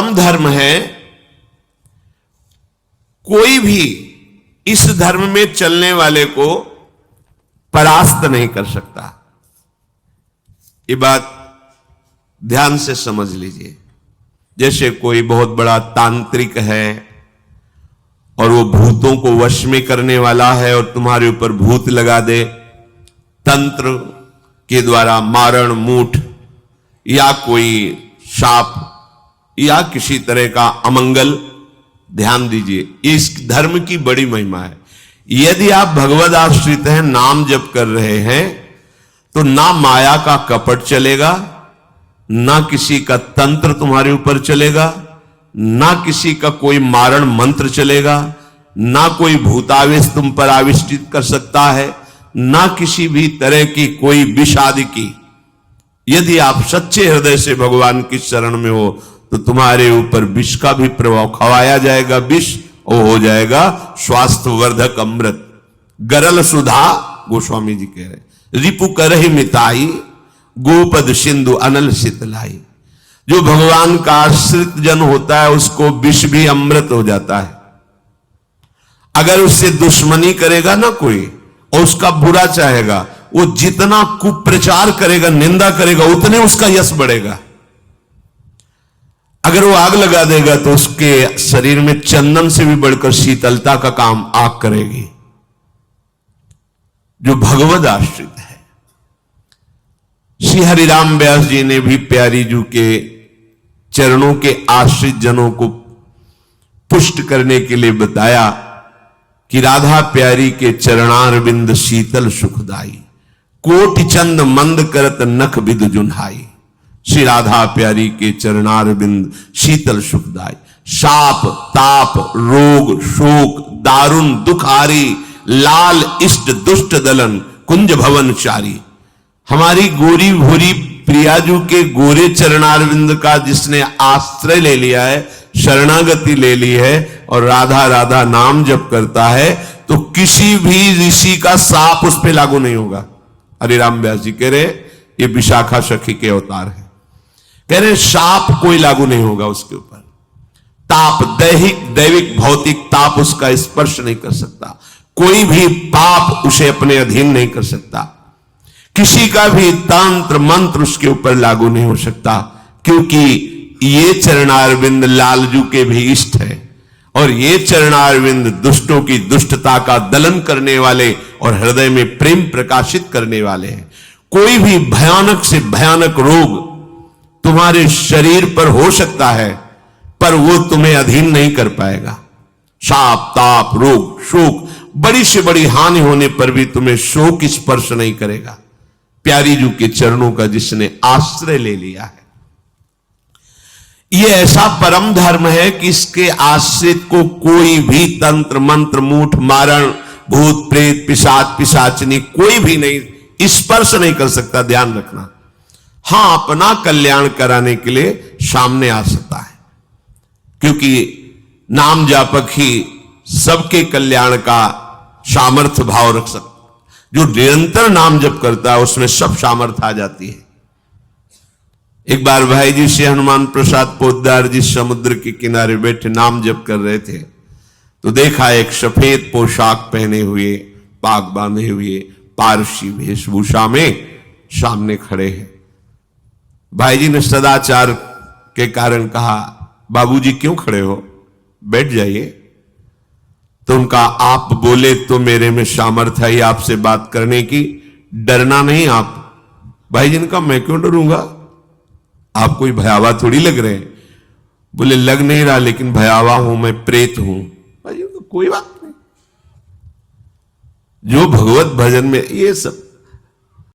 परम धर्म है, कोई भी इस धर्म में चलने वाले को परास्त नहीं कर सकता। ये बात ध्यान से समझ लीजिए। जैसे कोई बहुत बड़ा तांत्रिक है और वो भूतों को वश में करने वाला है और तुम्हारे ऊपर भूत लगा दे, तंत्र के द्वारा मारण मूठ या कोई शाप या किसी तरह का अमंगल, ध्यान दीजिए, इस धर्म की बड़ी महिमा है। यदि आप भगवद आश्रित हैं, नाम जप कर रहे हैं, तो ना माया का कपट चलेगा, ना किसी का तंत्र तुम्हारे ऊपर चलेगा, ना किसी का कोई मारण मंत्र चलेगा, ना कोई भूतावेश तुम पर आविष्टित कर सकता है, ना किसी भी तरह की कोई विष आदि की। यदि आप सच्चे हृदय से भगवान की शरण में हो तो तुम्हारे ऊपर विष का भी प्रभाव खवाया जाएगा, विष वो हो जाएगा स्वास्थ्य वर्धक अमृत। गरल सुधा, गोस्वामी जी कह रहे, रिपु करहि मिताई, गोपद सिंधु अनल शीतलाई। जो भगवान का आश्रित जन होता है उसको विष भी अमृत हो जाता है। अगर उससे दुश्मनी करेगा ना कोई और उसका बुरा चाहेगा, वो जितना कुप्रचार करेगा, निंदा करेगा, उतने उसका यश बढ़ेगा। अगर वो आग लगा देगा तो उसके शरीर में चंदन से भी बढ़कर शीतलता का काम आग करेगी। जो भगवद आश्रित है, श्री हरिराम व्यास जी ने भी प्यारी जू के चरणों के आश्रित जनों को पुष्ट करने के लिए बताया कि राधा प्यारी के चरणारविंद शीतल सुखदाई, कोटि चंद मंद करत नख विद जुन्हाई। श्री राधा प्यारी के चरणारविंद शीतल सुखदाई। शाप ताप रोग शोक दारुण दुख आरी, लाल इष्ट दुष्ट दलन कुंज भवन चारी। हमारी गोरी भूरी प्रियाजू के गोरे चरणारविंद का जिसने आश्रय ले लिया है, शरणागति ले ली है और राधा राधा नाम जप करता है, तो किसी भी ऋषि का साप उस पर लागू नहीं होगा। हरिराम व्यास जी कह रहे ये विशाखा सखी के अवतार है, कह रहे शाप कोई लागू नहीं होगा उसके ऊपर। ताप दैविक भौतिक ताप उसका स्पर्श नहीं कर सकता। कोई भी पाप उसे अपने अधीन नहीं कर सकता। किसी का भी तंत्र मंत्र उसके ऊपर लागू नहीं हो सकता, क्योंकि ये चरणारविंद लालजू के भी इष्ट है और ये चरणारविंद दुष्टों की दुष्टता का दलन करने वाले और हृदय में प्रेम प्रकाशित करने वाले हैं। कोई भी भयानक से भयानक रोग तुम्हारे शरीर पर हो सकता है, पर वो तुम्हें अधीन नहीं कर पाएगा। शाप ताप रोग शोक, बड़ी से बड़ी हानि होने पर भी तुम्हें शोक स्पर्श नहीं करेगा। प्यारी जू के चरणों का जिसने आश्रय ले लिया है, यह ऐसा परम धर्म है कि इसके आश्रित को कोई भी तंत्र मंत्र मूठ मारण भूत प्रेत पिशाच पिशाचनी कोई भी नहीं स्पर्श नहीं कर सकता। ध्यान रखना। हां, अपना कल्याण कराने के लिए सामने आ सकता है, क्योंकि नाम जापक ही सबके कल्याण का सामर्थ्य भाव रख सकता। जो निरंतर नाम जप करता है उसमें सब सामर्थ्य आ जाती है। एक बार भाई जी से हनुमान प्रसाद पोद्दार जी समुद्र के किनारे बैठे नाम जप कर रहे थे, तो देखा एक सफेद पोशाक पहने हुए पाग बांधे हुए पारसी वेशभूषा में सामने खड़े हैं। भाई जी ने सदाचार के कारण कहा, बाबूजी क्यों खड़े हो, बैठ जाइए। तो उनका आप बोले तो मेरे में सामर्थ्य है आपसे बात करने की, डरना नहीं आप। भाई जी ने कहा मैं क्यों डरूंगा, आप कोई भयावा थोड़ी लग रहे हैं। बोले लग नहीं रहा, लेकिन भयावा हूं, मैं प्रेत हूं। भाई जी कोई बात नहीं, जो भगवत भजन में ये सब